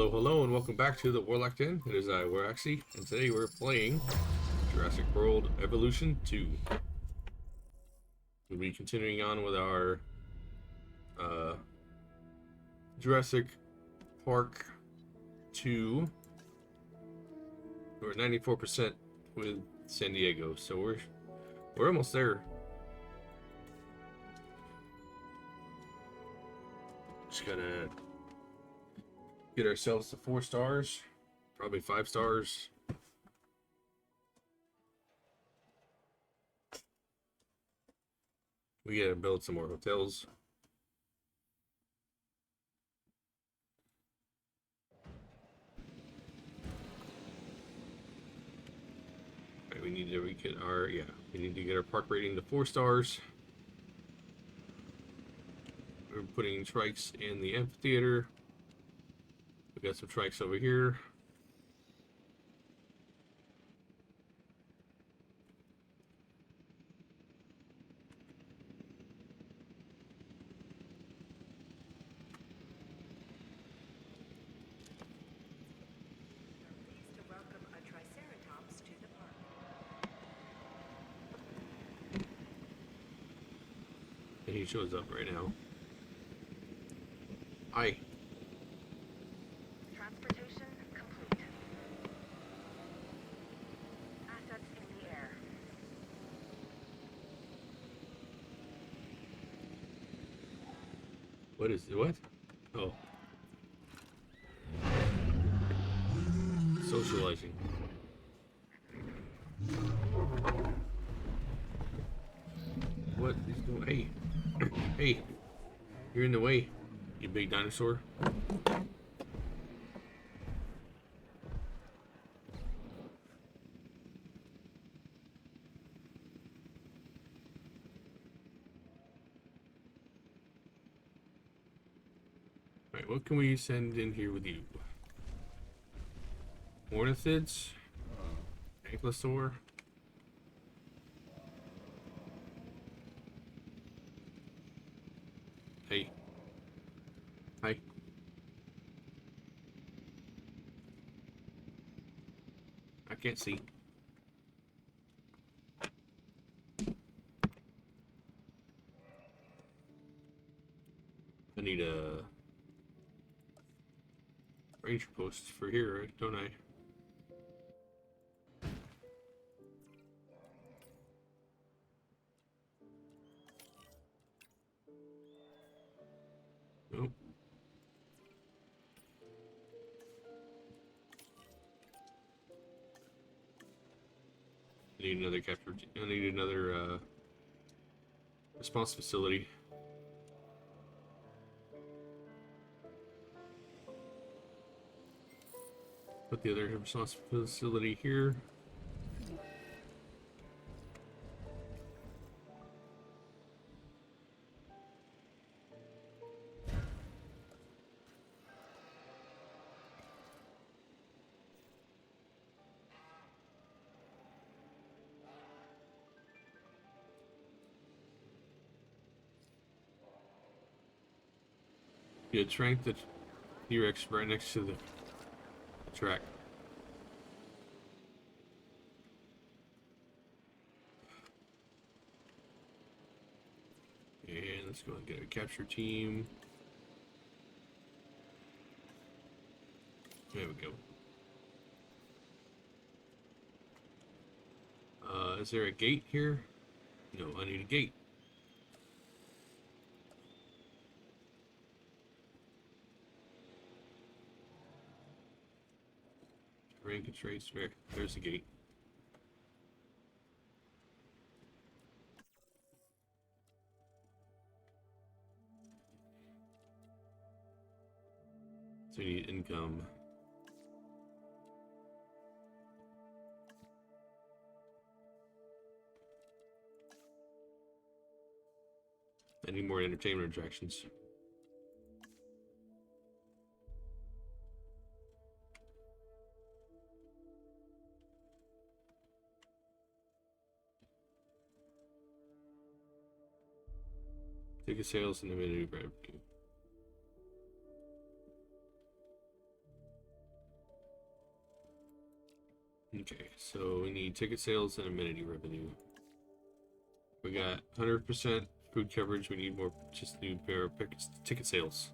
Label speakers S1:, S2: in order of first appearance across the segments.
S1: Hello, hello, and welcome back to the Warlock Den. It is I, Waraxi, and today we're playing Jurassic World Evolution 2. We'll be continuing on with our uh, Jurassic Park 2. We're at 94% with San Diego, so we're almost there. Just gotta get ourselves to 4 stars, probably 5 stars. We gotta build some more hotels. Right, we need to get our park rating to 4 stars. We're putting trikes in the amphitheater. We got some trikes over here. And he shows up right now. Hi.
S2: Transportation complete. Assets in the air.
S1: What is it? What? Oh. Socializing. What is going? Hey. Hey. You're in the way, you big dinosaur. Alright, what can we send in here with you? Ornithids? Ankylosaur? Hey. Hi. I can't see. I need a ranger post for here, don't I? Nope. I need another capture. I need another response facility. Put the other response facility here. Yeah, trank the T-Rex right next to the track. And let's go and get a capture team. There we go. Is there a gate here? No, I need a gate. Rank and trace. There's the gate. So we need income. I need more entertainment attractions. Ticket sales and amenity revenue. Okay, so we need ticket sales and amenity revenue. We got 100% food coverage. We need more. Just need more ticket sales.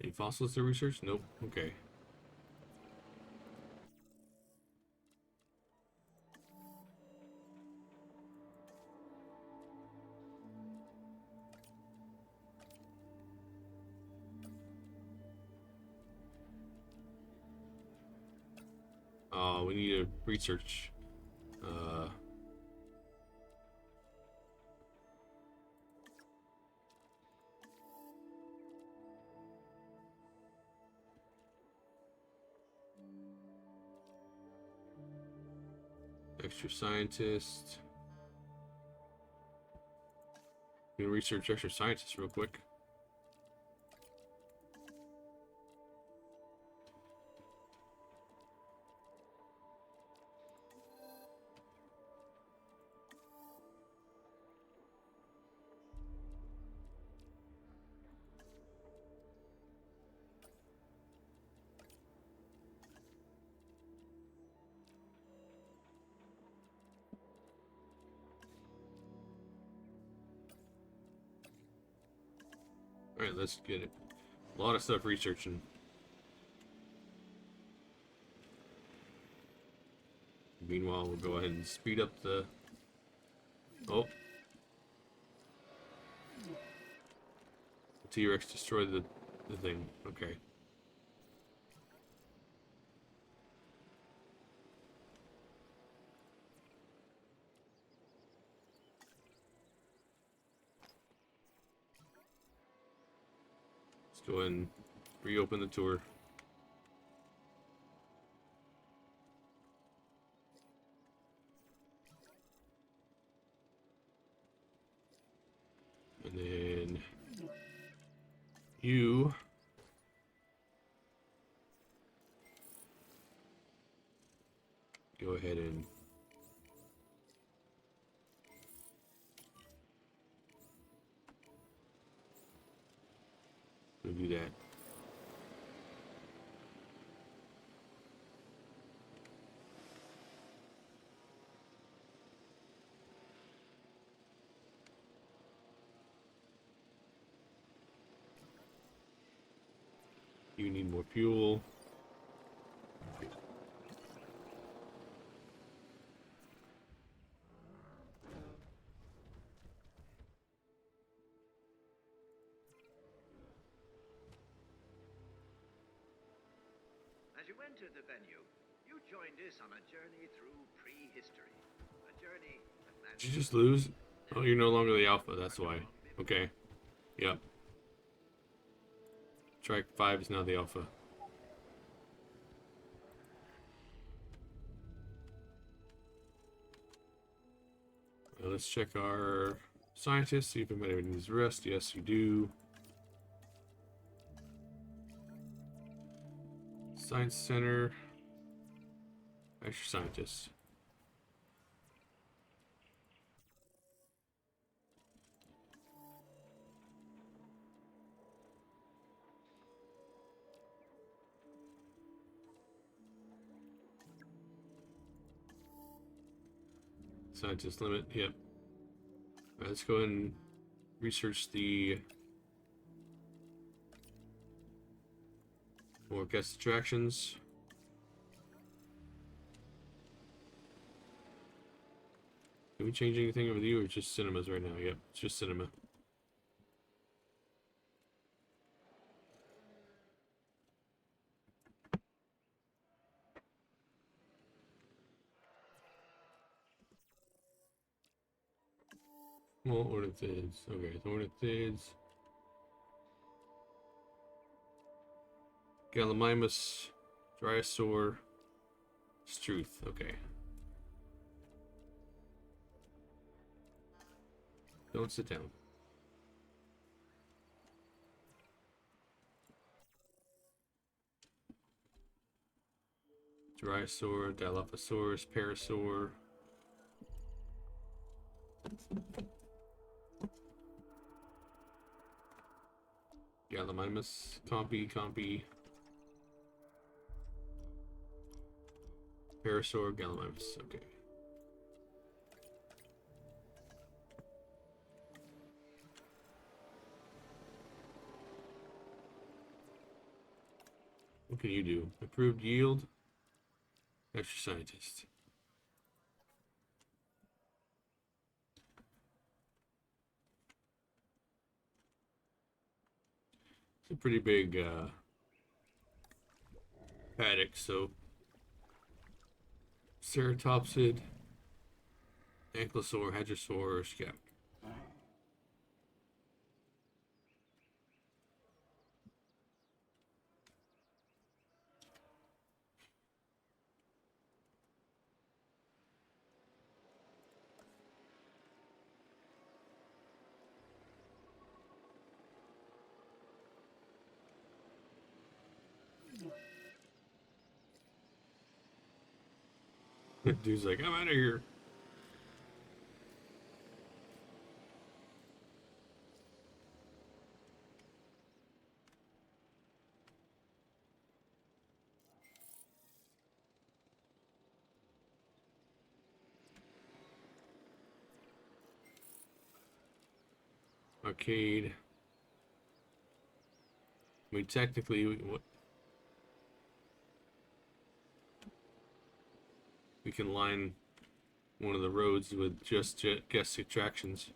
S1: Any fossils to research? Nope. Okay. We need to research. Uh, extra scientist. We can research extra scientists real quick. All right, let's get it. A lot of stuff researching. Meanwhile, we'll go ahead and speed up the... Oh. The T-Rex destroyed the thing. Okay. Let's go ahead and reopen the tour. And then you go ahead and do that. You need more fuel.
S3: As you entered the venue, you joined us on a journey through prehistory. A journey that
S1: Did you just lose? Oh, you're no longer the alpha, that's why. Okay. Yep. Track 5 is now the alpha. Let's check our scientists, see if anybody needs rest. Yes, you do. Science Center. Extra scientists. Scientist limit, yep. Alright, let's go ahead and research the more guest attractions. Can we change anything over you or just cinemas right now? Yep, it's just cinema. Well, ornithids. Okay, ornithids. Gallimimus, Dryosaur, Struth. Okay. Don't sit down. Drysaur, Dilophosaurus, Parasaur. Gallimimus, Compy. Parasaur, Gallimimus, okay. What can you do? Improved yield? Extra scientist. It's a pretty big paddock, so Ceratopsid, Ankylosaur, Hadrosaur, or Scout. Dude's like, I'm out of here. Arcade. I mean, technically, we can line one of the roads with just guest attractions.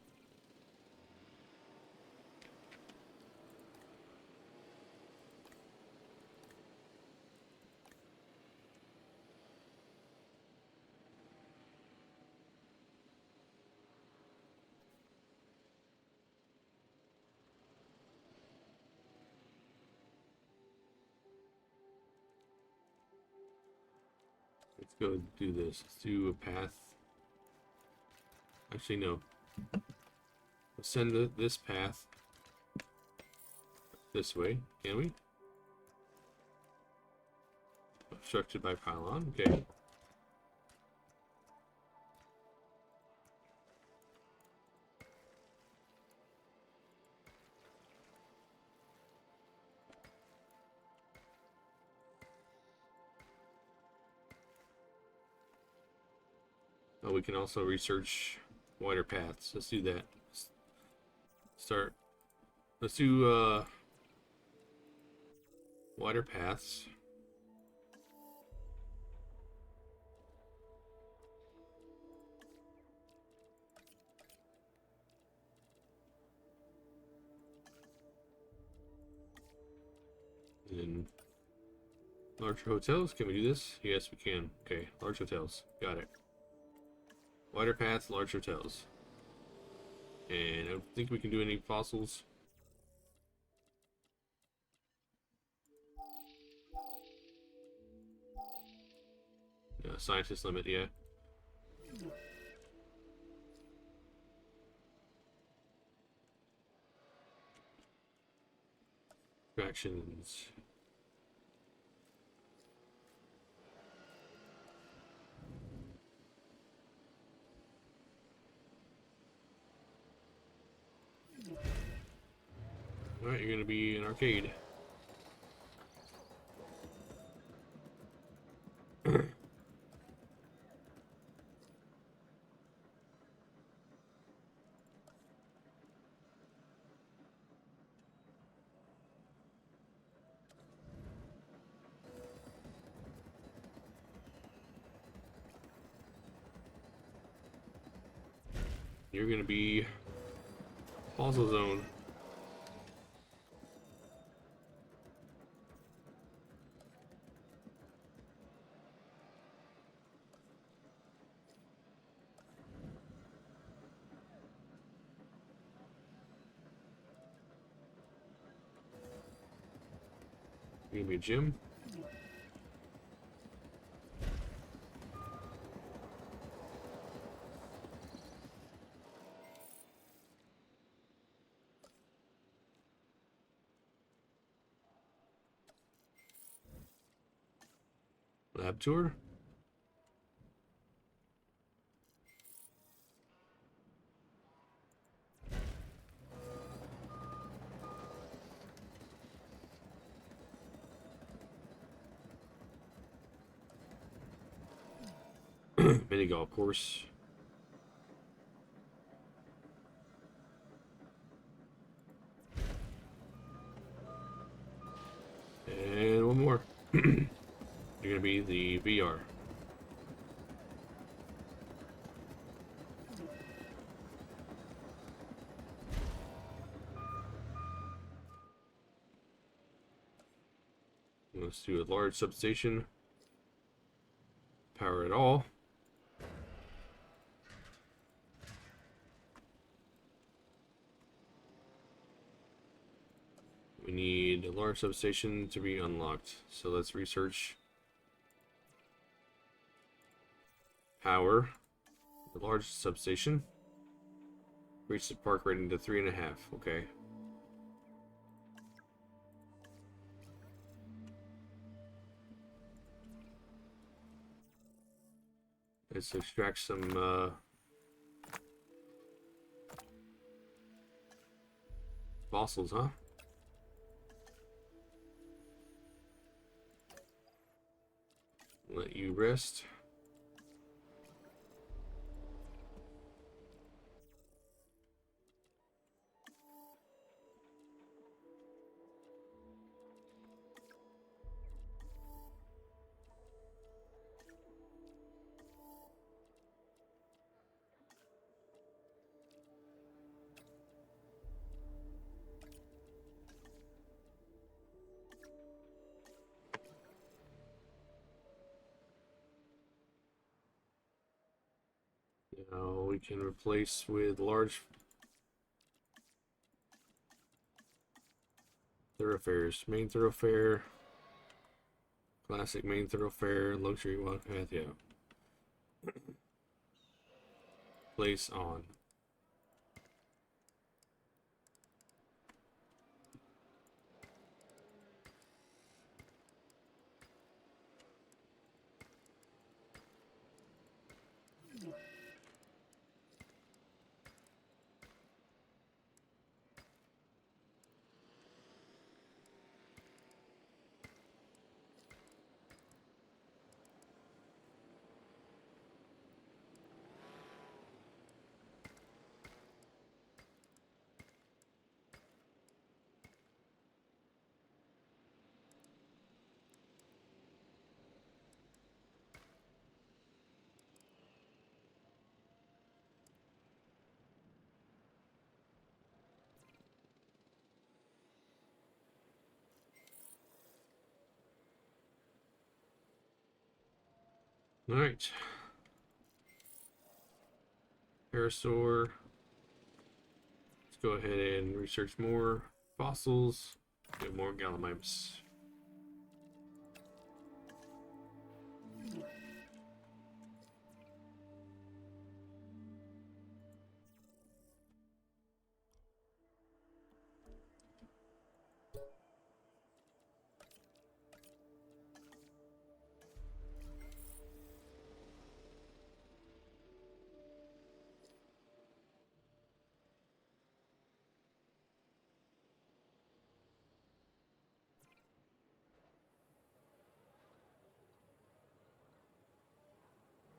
S1: Let's go do this. Let's do a path. Actually, no. Let's send this path this way. Can we? Obstructed by pylon. Okay. Oh, we can also research wider paths. Let's do that. Let's do wider paths. And large hotels. Can we do this? Yes, we can. Okay, large hotels. Got it. Wider paths, large hotels. And I don't think we can do any fossils. Scientist limit, yeah. Attractions. Alright, you're gonna be an arcade. You're gonna be fossil zone. You're gonna be a gym. Lab tour? Mini golf course. And one more. You're gonna be the VR. Let's do a large substation. Power it all. We need a large substation to be unlocked. So let's research power. The large substation. Reach the park rating to 3.5. Okay. Let's extract some fossils, huh? Let you rest. Now we can replace with large thoroughfares. Main thoroughfare, classic main thoroughfare, luxury walk path, yeah. Place on. All right. Parasaur. Let's go ahead and research more fossils. Get more gallimimus.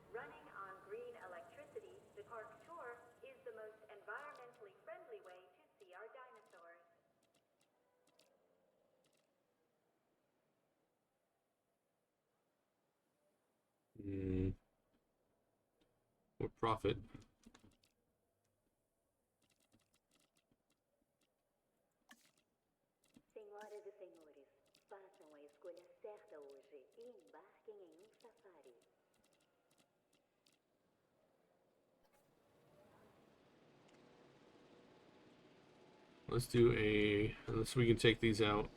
S2: Running on green electricity, the park tour is the most environmentally friendly way to see our dinosaurs.
S1: More profit.
S4: Senhoras e senhores, façam a escolha certa hoje e embarquem em um safari.
S1: Let's do a, unless we can take these out.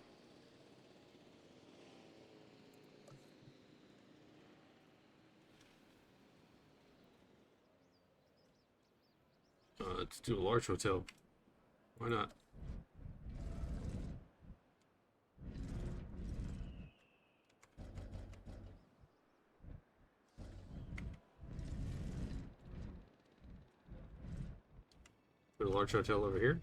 S1: Let's do a large hotel. Why not? large hotel over here.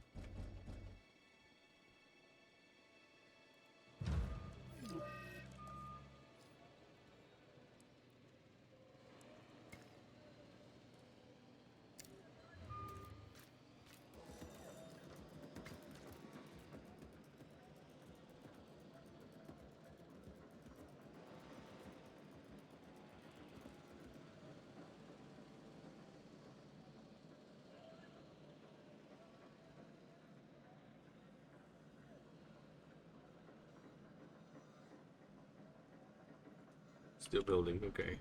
S1: Still building, okay.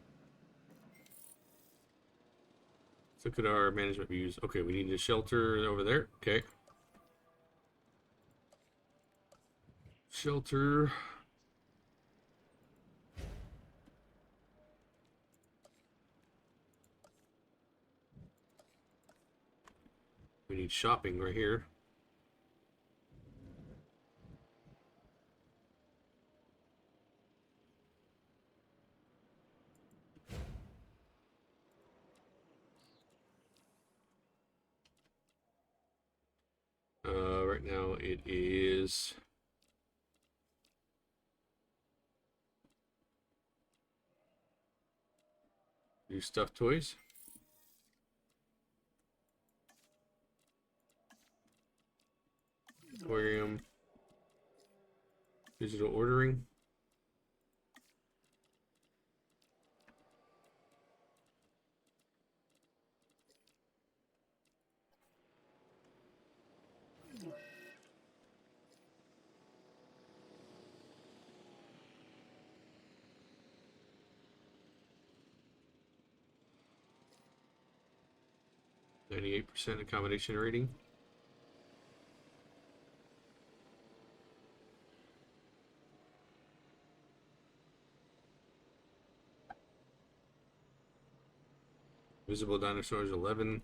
S1: Let's look at our management views. Okay, we need a shelter over there. Okay. Shelter. We need shopping right here. Right now it is new stuffed toys. Aquarium. Digital ordering. %, accommodation rating. Visible dinosaurs 11.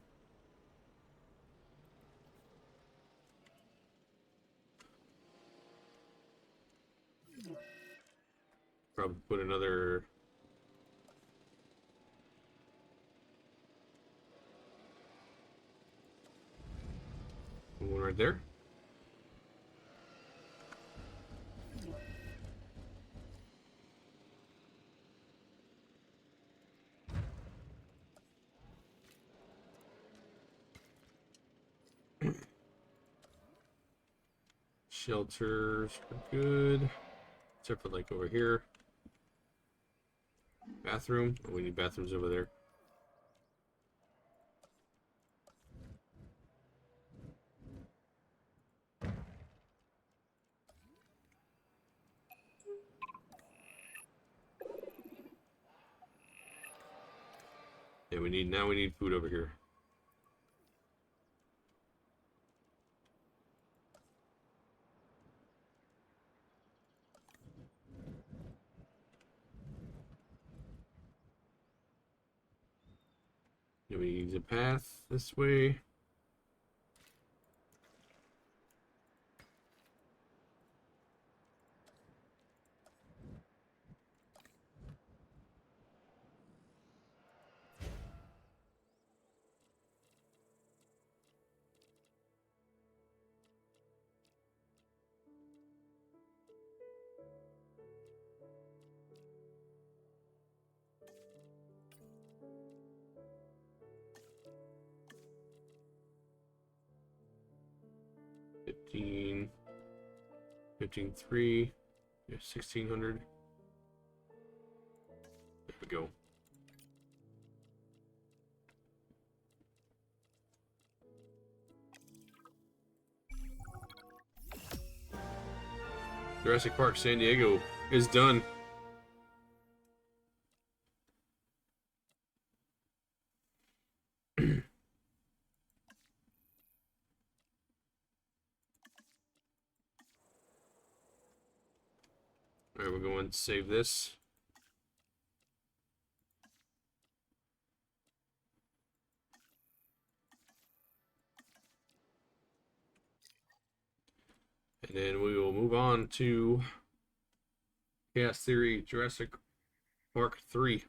S1: Probably put another one right there. Shelters are good, except for like over here. Bathroom. Oh, we need bathrooms over there. Yeah, we need food over here. Yeah, we need the path this way. $15, $15,300, yeah, $1,600. There we go. Jurassic Park San Diego is done. Alright, we're going to save this. And then we will move on to Chaos Theory Jurassic Park 3.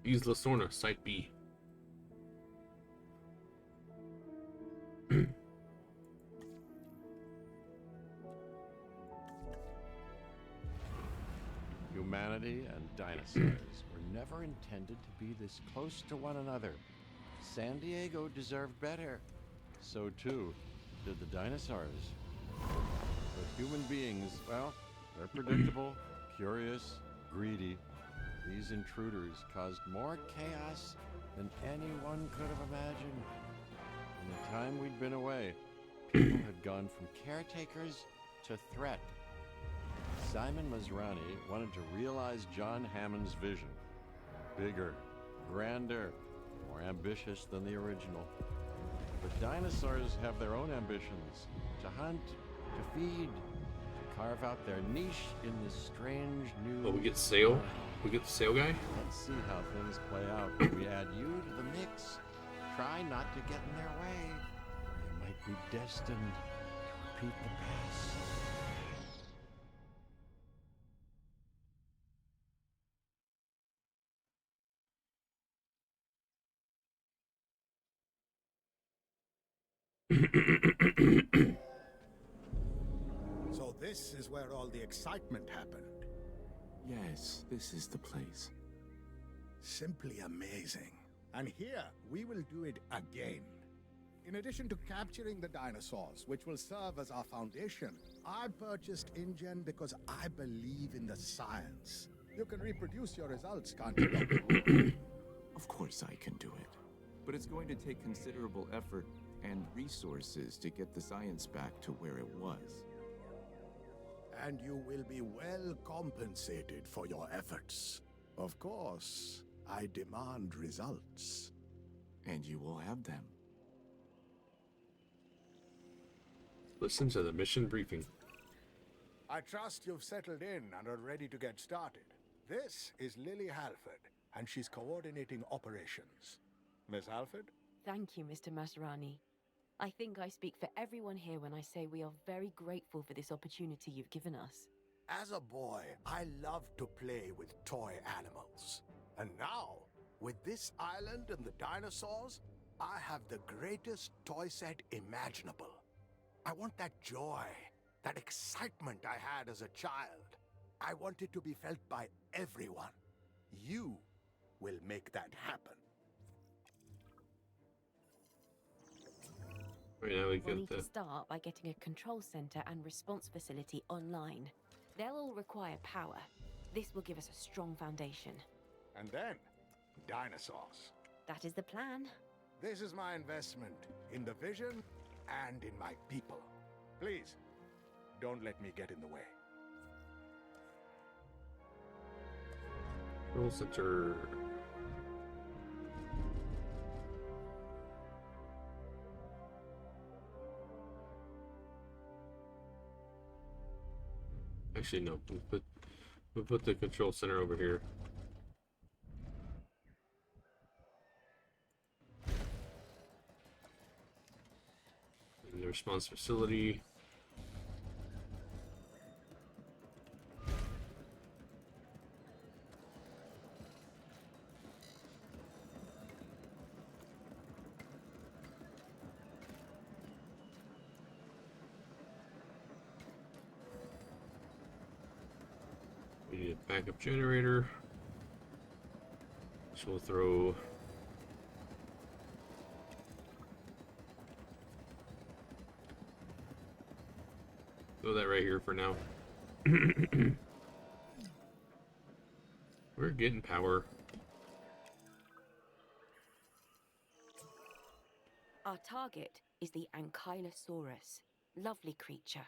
S1: Isla Sorna, Site B.
S5: Humanity and dinosaurs were never intended to be this close to one another. San Diego deserved better. So too did the dinosaurs. But human beings, well, they're predictable, curious, greedy. These intruders caused more chaos than anyone could have imagined. In the time we'd been away, people had gone from caretakers to threat. Simon Masrani wanted to realize John Hammond's vision. Bigger, grander, more ambitious than the original. But dinosaurs have their own ambitions. To hunt, to feed, to carve out their niche in this strange new...
S1: Oh, we get Sail? We get the Sail guy?
S5: Let's see how things play out when we add you to the mix. Try not to get in their way, or you might be destined to repeat the past.
S6: So this is where all the excitement happened.
S7: Yes, this is the place.
S6: Simply amazing. And here, we will do it again. In addition to capturing the dinosaurs, which will serve as our foundation, I purchased InGen because I believe in the science. You can reproduce your results, can't you, Dr. Wu?
S7: Of course I can do it. But it's going to take considerable effort and resources to get the science back to where it was.
S6: And you will be well compensated for your efforts. Of course, I demand results.
S7: And you will have them.
S1: Listen to the mission briefing.
S6: I trust you've settled in and are ready to get started. This is Lily Halford, and she's coordinating operations. Miss Halford?
S8: Thank you, Mr. Masrani. I think I speak for everyone here when I say we are very grateful for this opportunity you've given us.
S6: As a boy, I loved to play with toy animals. And now, with this island and the dinosaurs, I have the greatest toy set imaginable. I want that joy, that excitement I had as a child. I want it to be felt by everyone. You will make that happen.
S1: Right now we
S8: We'll
S1: get
S8: need to
S1: the...
S8: start by getting a control center and response facility online. They'll all require power. This will give us a strong foundation.
S6: And then, dinosaurs.
S8: That is the plan.
S6: This is my investment in the vision and in my people. Please, don't let me get in the way.
S1: Control center. Actually, no. We'll put the control center over here. And the response facility. We need a backup generator. So we'll throw that right here for now. We're getting power.
S8: Our target is the Ankylosaurus. Lovely creature.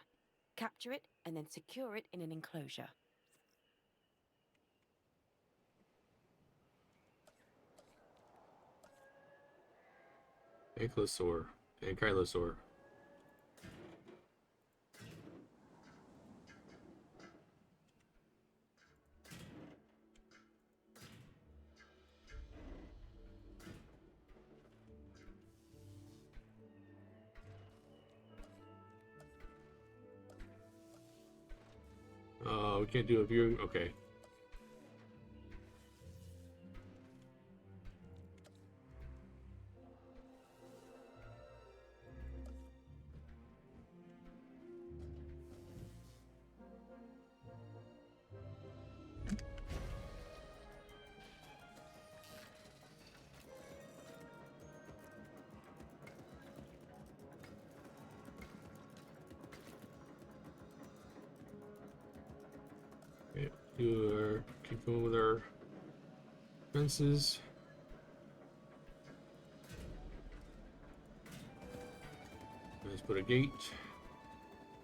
S8: Capture it and then secure it in an enclosure.
S1: Ankylosaur. We can't do a viewing. Okay. keep going with our fences. Let's put a gate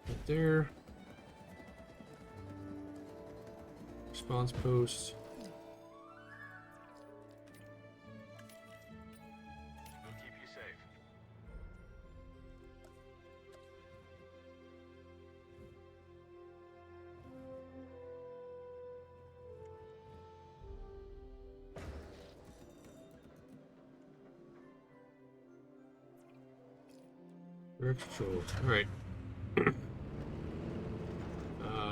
S1: right there. Response post.
S9: We'll keep you safe.
S1: Direct control. Alright.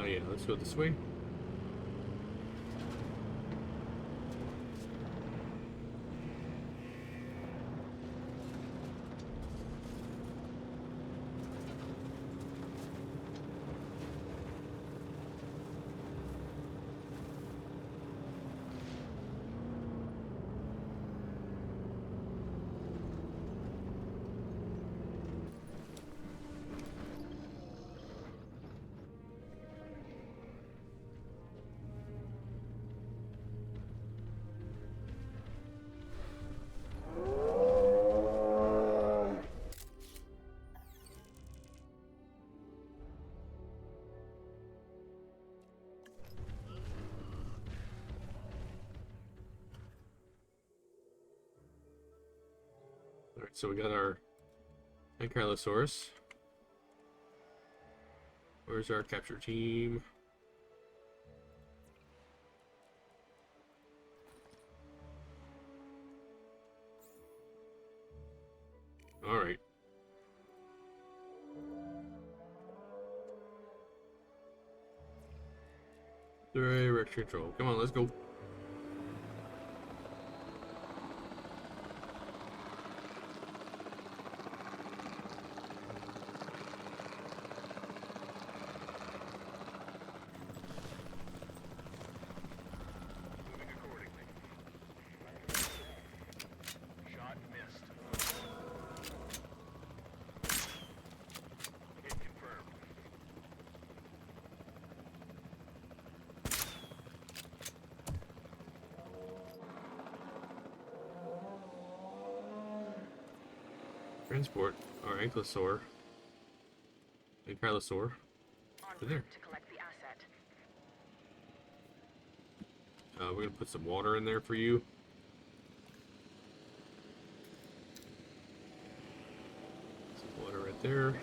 S1: Yeah, let's go this way. Alright, so we got our Ankylosaurus. Where's our capture team? Alright. Direct control. Come on, let's go.
S9: Moving accordingly. Shot missed. Hit confirmed.
S1: Transport our Ankylosaur. Ankylosaur.
S8: En
S1: There.
S8: route to collect the asset.
S1: We're gonna put some water in there for you. Some water right there.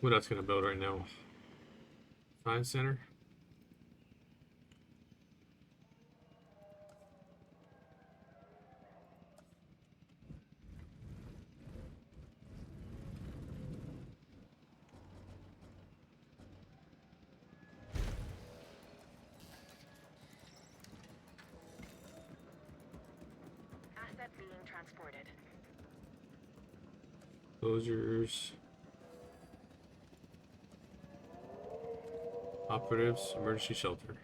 S1: What else can I build right now? Science center.
S8: Asset being transported.
S1: Closures. Operatives. Emergency shelter.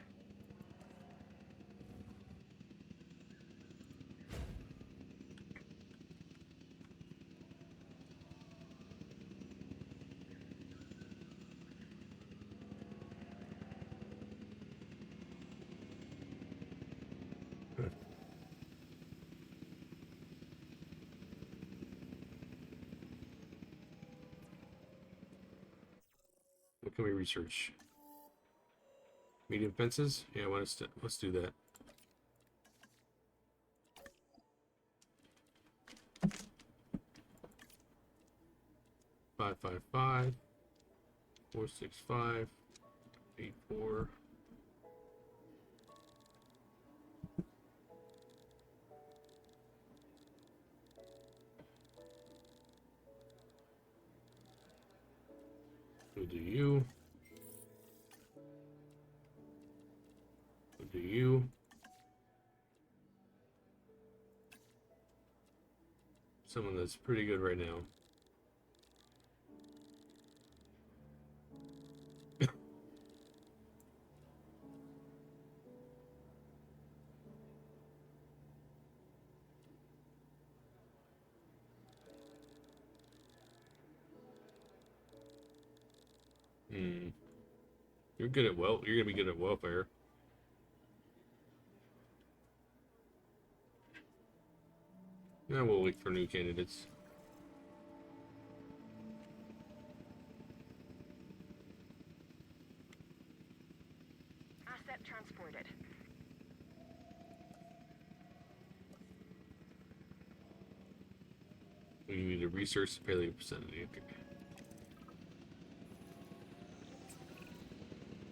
S1: What can we research? Medium fences? Yeah, let's do that. Five, 465, 84. We'll do you. We'll do you. Someone that's pretty good right now. Hmm. You're good at you're gonna be good at welfare. Yeah, we'll wait for new candidates.
S8: Asset transported.
S1: We need to research the paleo vicinity. Okay.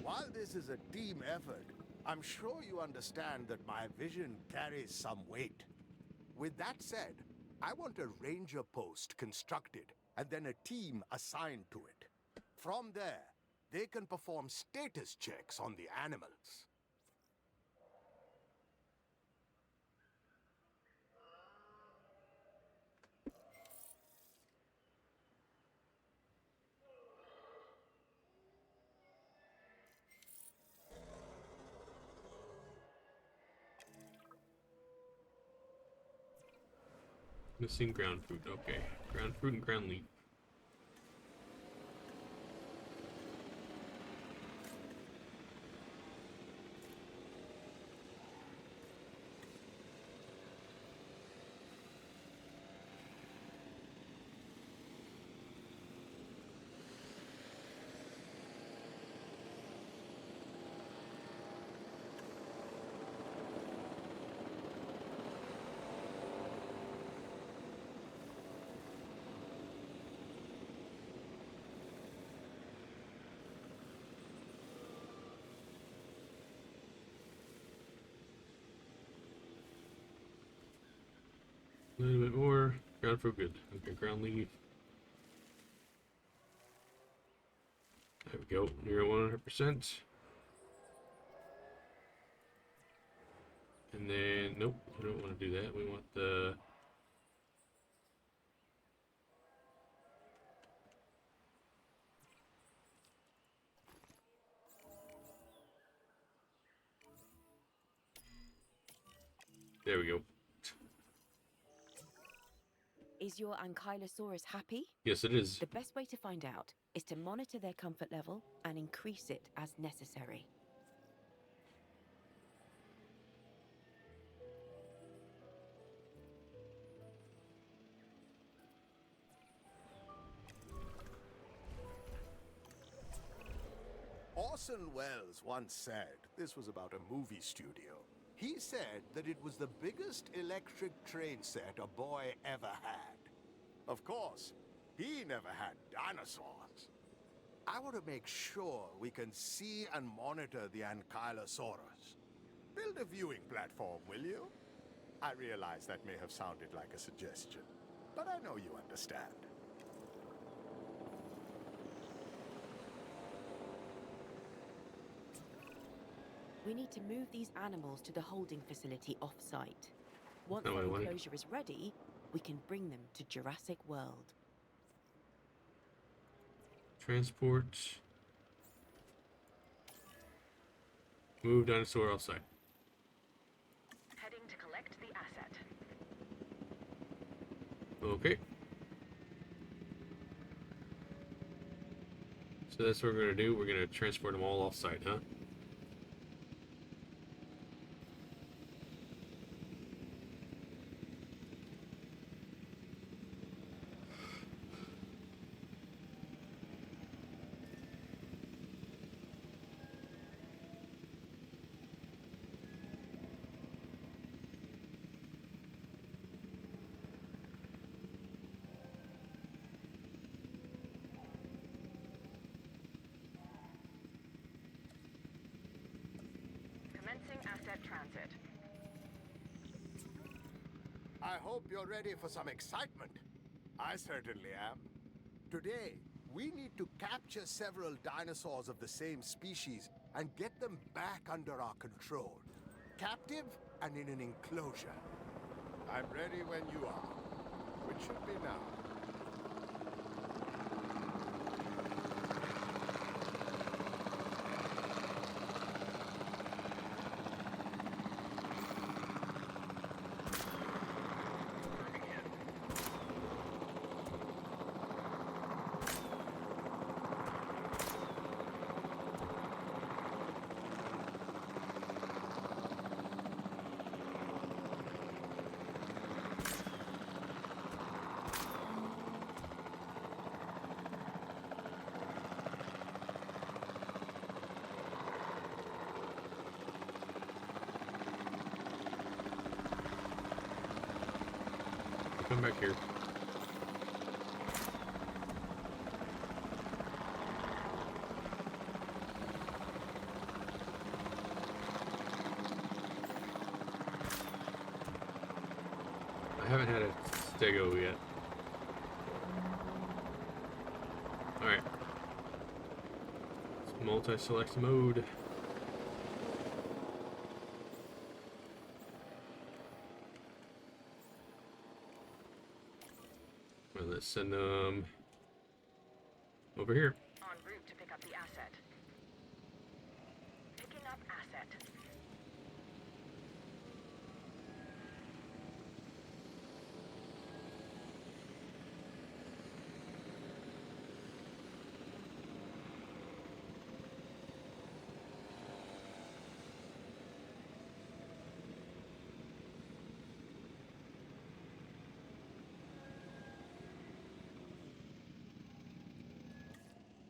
S6: While this is a team effort, I'm sure you understand that my vision carries some weight. With that said, I want a ranger post constructed and then a team assigned to it. From there, they can perform status checks on the animals.
S1: Missing ground fruit. Okay. Ground fruit and ground leaf. A little bit more. Ground fruit good. Okay, ground leaf. There we go. Near 100%. And then, nope, we don't want to do that. We want the... There we go.
S8: Is your Ankylosaurus happy?
S1: Yes, it is.
S8: The best way to find out is to monitor their comfort level and increase it as necessary.
S6: Orson Welles once said, this was about a movie studio. He said that it was the biggest electric train set a boy ever had. Of course, he never had dinosaurs. I want to make sure we can see and monitor the Ankylosaurus. Build a viewing platform, will you? I realize that may have sounded like a suggestion, but I know you understand.
S8: We need to move these animals to the holding facility off-site. Once
S1: No,
S8: the
S1: I want it.
S8: enclosure is ready, we can bring them to Jurassic World.
S1: Transport. Move dinosaur outside.
S8: Heading to collect the asset.
S1: Okay. So that's what we're going to do. We're going to transport them all off-site, huh?
S8: Commencing asset transit.
S6: I hope you're ready for some excitement. I certainly am. Today, we need to capture several dinosaurs of the same species and get them back under our control. Captive and in an enclosure. I'm ready when you are, which should be now.
S1: come back here. I haven't had a stego yet. Alright. It's multi-select mode. Well, let's send them over here.
S2: En route to pick up the asset. Picking up asset.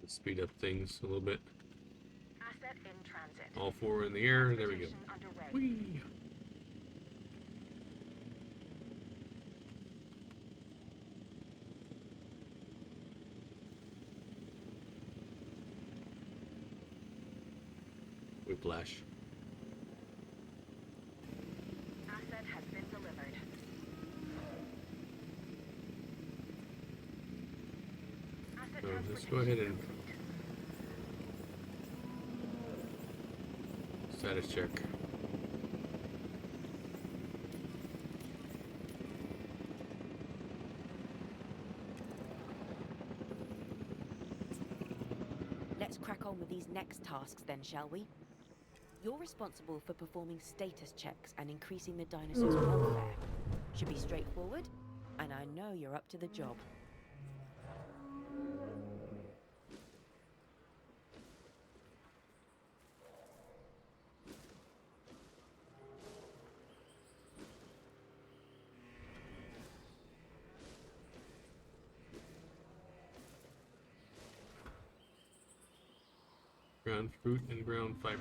S1: Let's speed up things a little bit.
S2: Asset in transit.
S1: All four in the air. There we go.
S2: Transportation underway.
S1: Whee! Whiplash.
S2: Asset has been delivered. Asset
S1: Let's go ahead and status check.
S8: Let's crack on with these next tasks then, shall we? You're responsible for performing status checks and increasing the dinosaurs' welfare. Should be straightforward, and I know you're up to the job.
S1: Ground fruit and ground fiber.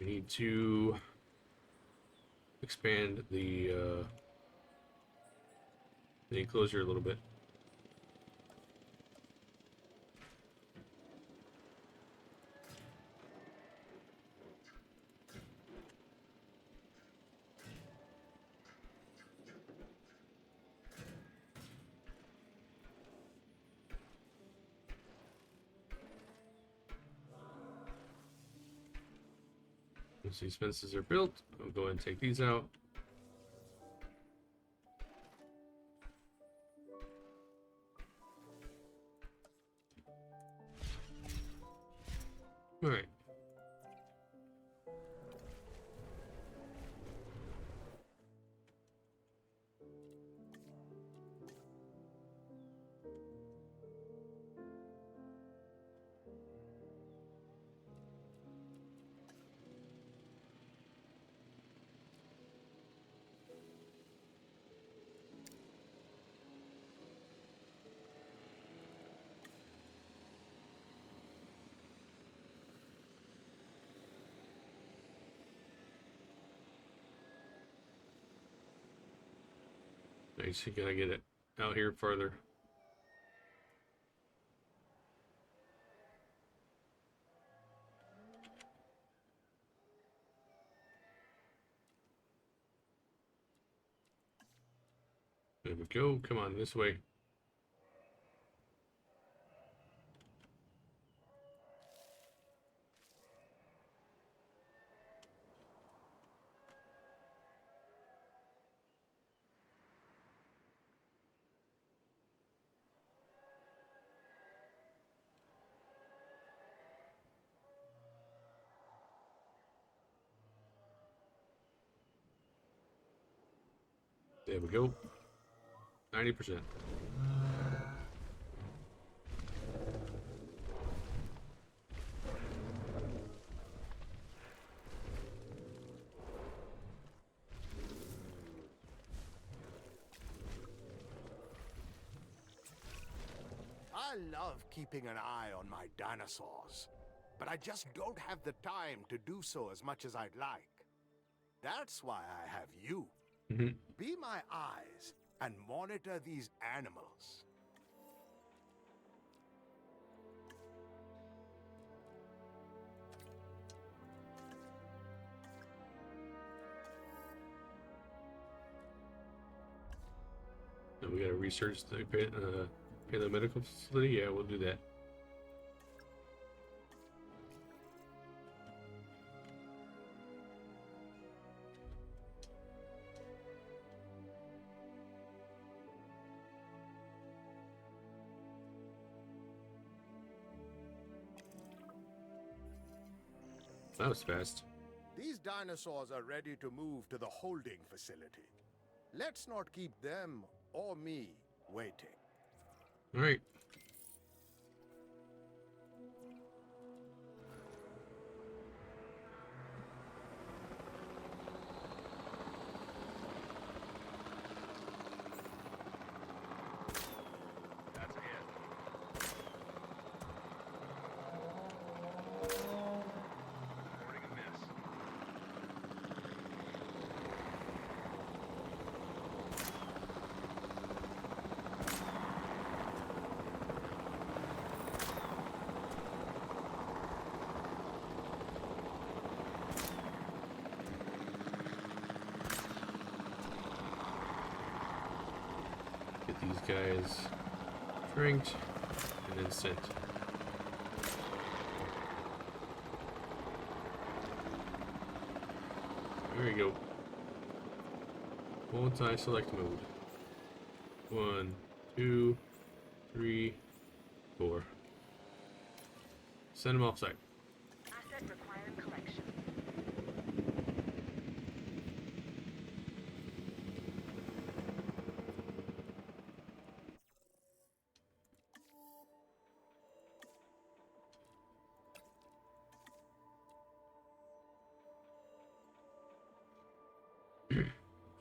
S1: We need to expand the enclosure a little bit. Once these fences are built, I'll go ahead and take these out. All right. Nice, you gotta get it out here further. There we go. Come on, this way. There we go. 90%.
S6: I love keeping an eye on my dinosaurs, but I just don't have the time to do so as much as I'd like. That's why I have you.
S1: Mhm.
S6: Be my eyes and monitor these animals.
S1: And we gotta research the Paleo medical facility. Yeah, we'll do that. That was fast.
S6: These dinosaurs are ready to move to the holding facility. Let's not keep them or me waiting.
S1: All right.
S9: That's a hit. Reporting a miss.
S1: Get these guys drinked and then sent. There you go. Multi-select mode. 1, 2, 3, 4. Send them off site.
S2: Asset requiring collection.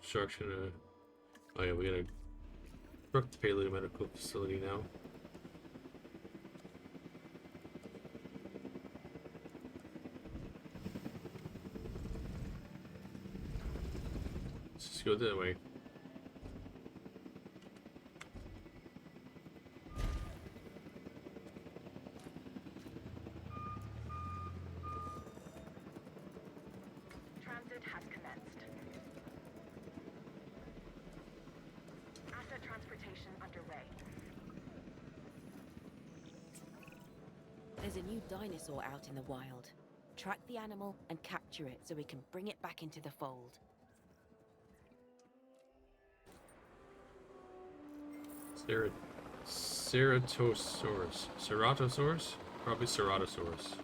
S1: Construction. Oh yeah, we gotta construct the Paleo medical facility now. Let's just go that way.
S2: Transit has commenced. Asset transportation underway.
S8: There's a new dinosaur out in the wild. Track the animal and capture it so we can bring it back into the fold.
S1: Ceratosaurus. Ceratosaurus? Probably Ceratosaurus.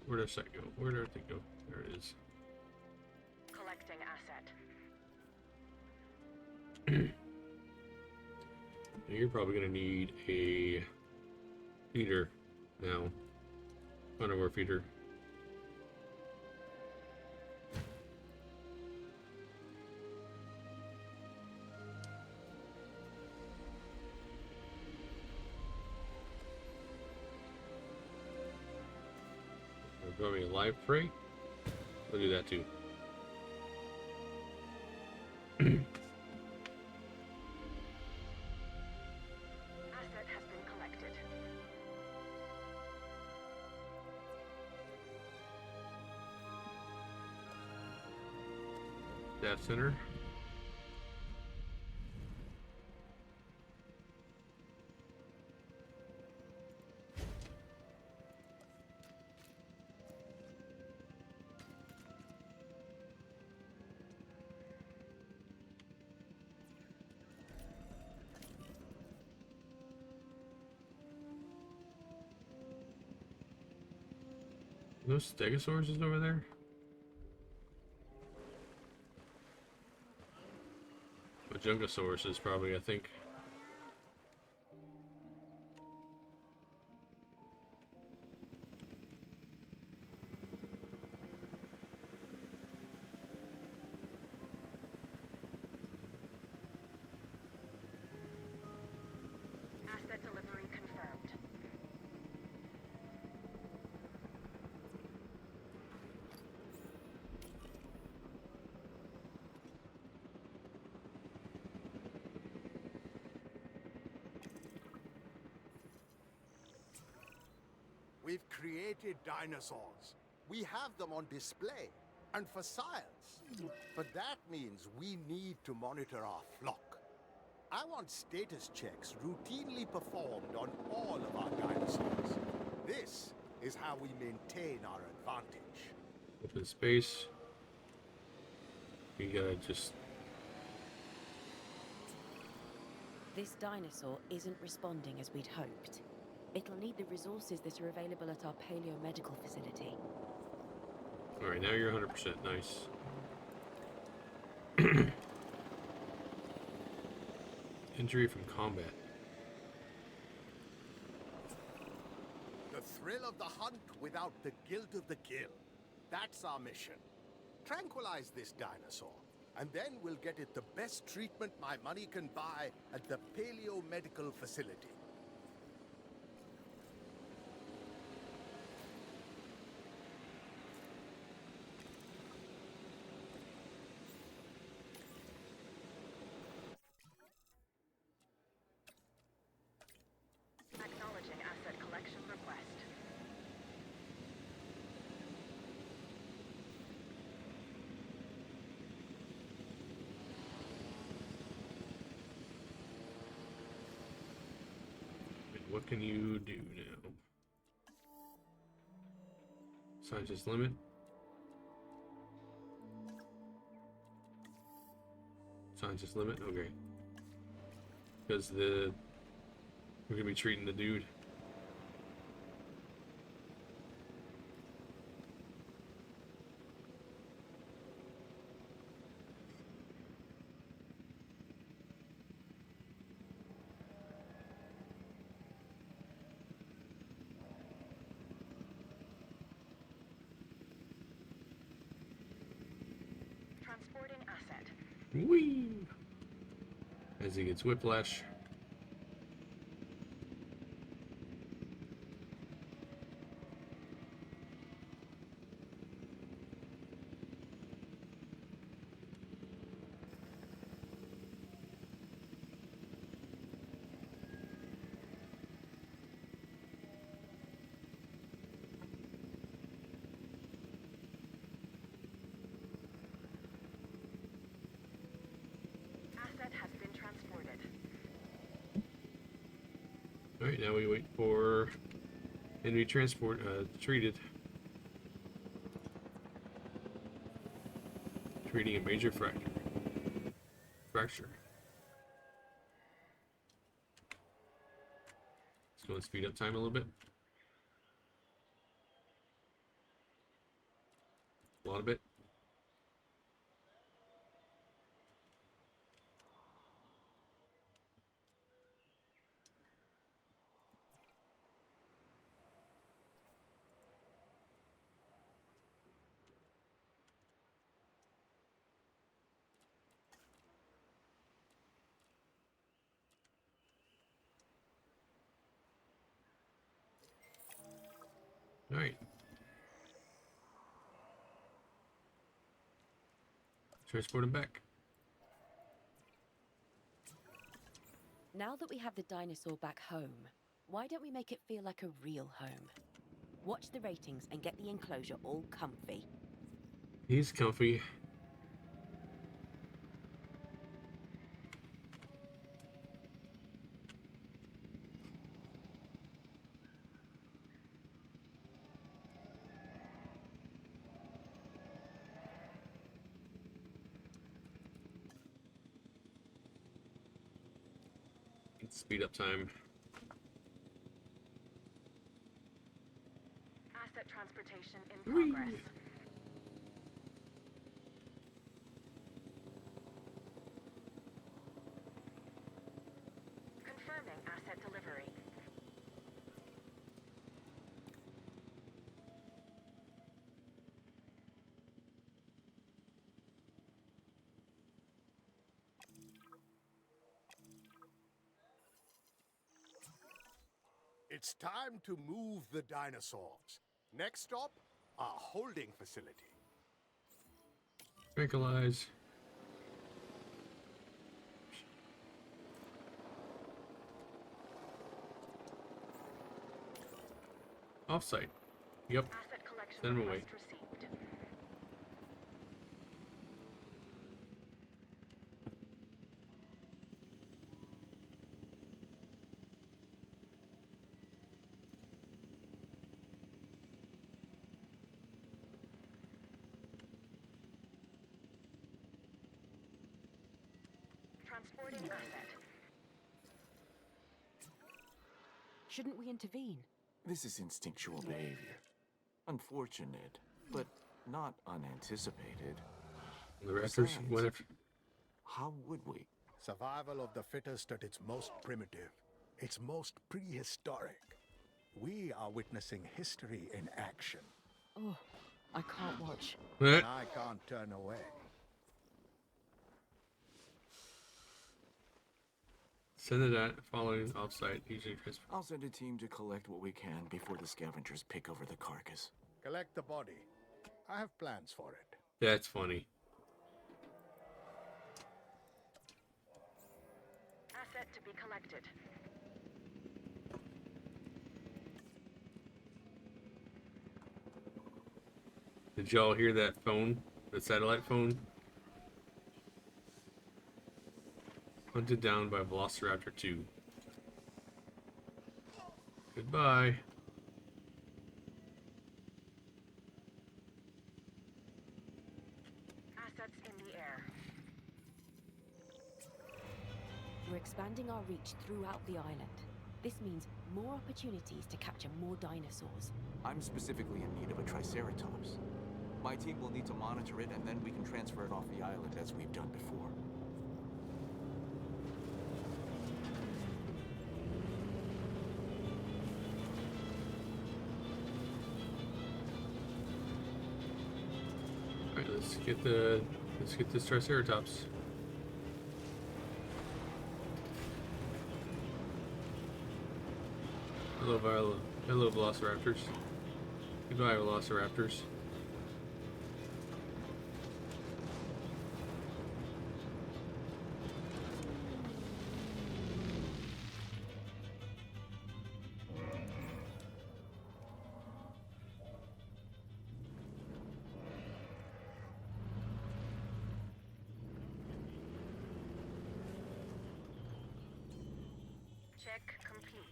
S1: Where'd our set go? Where did everything go? There it is.
S2: Collecting asset.
S1: You're probably gonna need a feeder now. Carnivore feeder. Probably a live prey. We'll do that too.
S2: Asset has been collected.
S1: Staff Center. No stegosaurs is over there? Majungasaurus is probably, I think.
S2: Asset delivery confirmed.
S6: We've created dinosaurs. We have them on display, and for science. But that means we need to monitor our flock. I want status checks routinely performed on all of our dinosaurs. This is how we maintain our advantage.
S1: Open space. You gotta just...
S8: This dinosaur isn't responding as we'd hoped. It'll need the resources that are available at our paleo-medical facility.
S1: Alright, now you're 100%. Nice. Injury from combat.
S6: The thrill of the hunt without the guilt of the kill. That's our mission. Tranquilize this dinosaur, and then we'll get it the best treatment my money can buy at the paleo-medical facility.
S2: Acknowledging asset collection request.
S1: What can you do now? Scientist limit. Scientist limit, okay. Because we're gonna be treating the dude.
S2: Transporting asset.
S1: Whee! As he gets whiplash.
S2: Asset has been transported.
S1: Alright, now we wait for enemy transport treated. Treating a major fracture. Let's go and speed up time a little bit. A lot of it. All right. Transport him back.
S8: Now that we have the dinosaur back home, why don't we make it feel like a real home? Watch the ratings and get the enclosure all comfy.
S1: He's comfy. Speed up time.
S2: Asset transportation in
S1: Whee!
S2: progress. Confirming asset delivery.
S6: It's time to move the dinosaurs. Next stop, our holding facility.
S1: Tranquilize. Offsite. Yep.
S2: Asset collection
S1: Send 'em away.
S2: request received. Transporting asset.
S8: Shouldn't we intervene?
S7: This is instinctual behavior. Unfortunate, but not unanticipated.
S1: The raptors
S7: Besides,
S1: went after.
S7: how would we?
S6: Survival of the fittest at its most primitive, its most prehistoric. We are witnessing history in action,
S8: Oh, I can't watch.
S1: Eh,
S6: and I can't turn away.
S1: Send it at following offsite. Using transfer.
S7: I'll send a team to collect what we can before the scavengers pick over the carcass.
S6: Collect the body. I have plans for it.
S1: That's funny.
S2: Asset to be collected.
S1: Did y'all hear that phone? The satellite phone? Hunted down by Velociraptor 2. Goodbye.
S2: Assets in the air.
S8: We're expanding our reach throughout the island. This means more opportunities to capture more dinosaurs.
S7: I'm specifically in need of a Triceratops. My team will need to monitor it, and then we can transfer it off the island as we've done before.
S1: Alright, let's get this Triceratops. Hello, Viola. Hello, Velociraptors. Goodbye, Velociraptors.
S2: Check complete.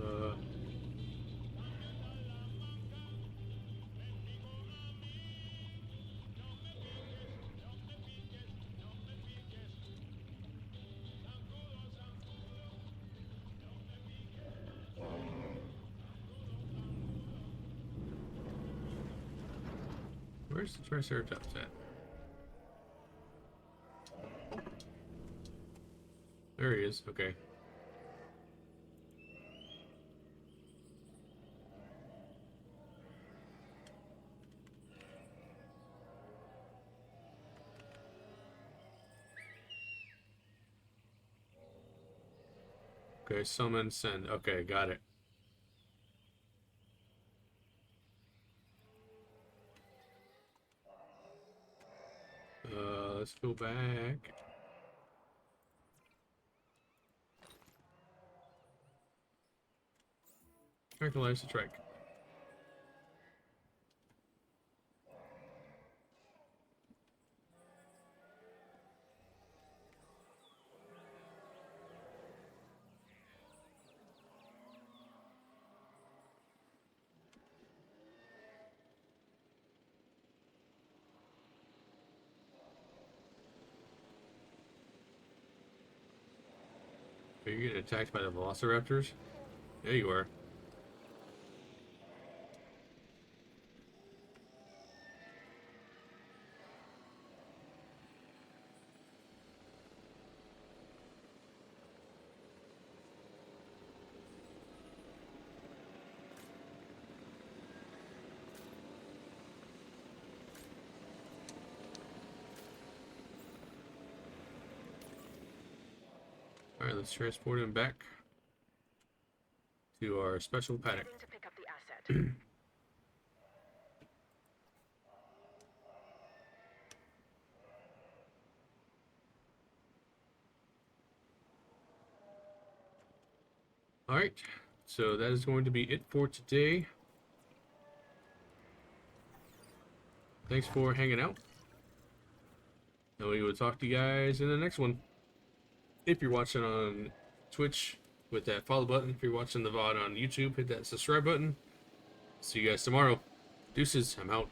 S1: Uh, where's the Triceratops at? There he is. Okay. Okay, summon, send. Okay, got it. Let's go back. Tranquilize the trike. Are you getting attacked by the velociraptors? There you are. Alright, let's transport him back to our special paddock.
S8: Heading to pick up the asset.
S1: Alright, so that is going to be it for today. Thanks for hanging out. And we will talk to you guys in the next one. If you're watching on Twitch, with that follow button. If you're watching the VOD on YouTube, hit that subscribe button. See you guys tomorrow. Deuces, I'm out.